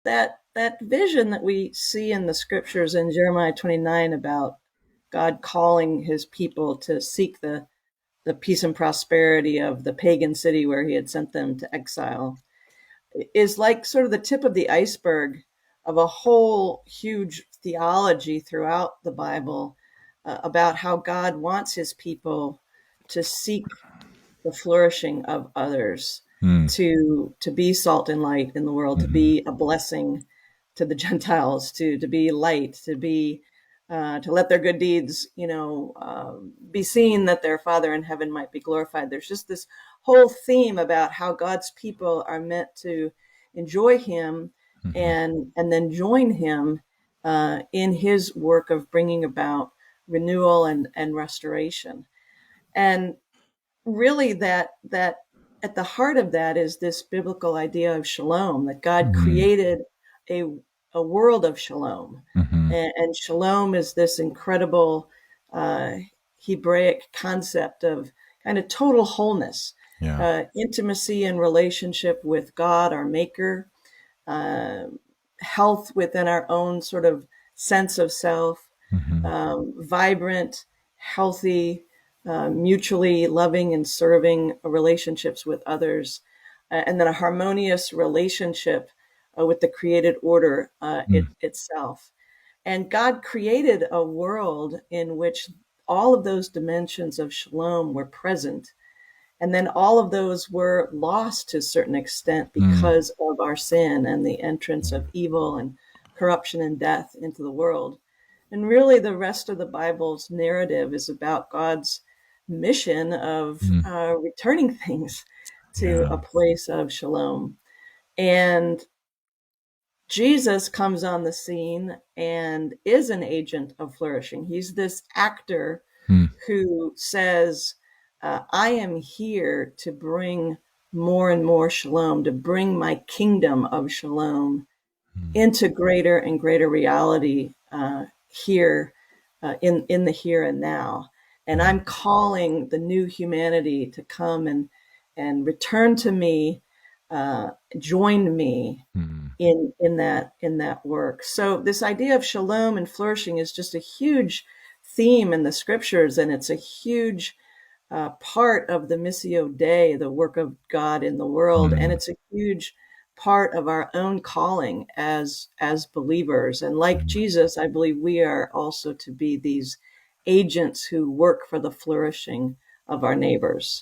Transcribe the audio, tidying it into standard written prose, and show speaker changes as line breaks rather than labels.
that vision that we see in the scriptures in Jeremiah 29 about God calling his people to seek the peace and prosperity of the pagan city where he had sent them to exile is like sort of the tip of the iceberg of a whole huge theology throughout the Bible about how God wants his people to seek the flourishing of others,
Mm.
to be salt and light in the world, to
Mhm.
be a blessing to the Gentiles, to be light, to be to let their good deeds, be seen, that their Father in heaven might be glorified. There's just this whole theme about how God's people are meant to enjoy Him
Mhm.
and then join Him in His work of bringing about renewal and restoration. And really that at the heart of that is this biblical idea of shalom, that God
Mm.
created a a world of shalom,
Mhm.
and shalom is this incredible uh, Hebraic concept of kind of total wholeness,
Yeah.
intimacy and relationship with God, our Maker, uh, health within our own sort of sense of self,
Mhm.
vibrant, healthy, mutually loving and serving relationships with others, and then a harmonious relationship with the created order
Mm.
itself. And God created a world in which all of those dimensions of shalom were present. And then all of those were lost to a certain extent
Mm.
because of our sin and the entrance of evil and corruption and death into the world. And really, the rest of the Bible's narrative is about God's mission of
Mm.
returning things to
Yeah.
a place of shalom. And Jesus comes on the scene and is an agent of flourishing. He's this actor
Mm.
who says, I am here to bring more and more shalom, to bring my kingdom of shalom
Mm.
into greater and greater reality here in the here and now. And
Mm.
I'm calling the new humanity to come and return to me, join me
Mm.
in that work. So this idea of shalom and flourishing is just a huge theme in the scriptures, and it's a huge part of the Missio Dei, the work of God in the world, and
Mm.
it's a huge part of our own calling as believers. And like
Mm.
Jesus, I believe we are also to be these agents who work for the flourishing of our neighbors.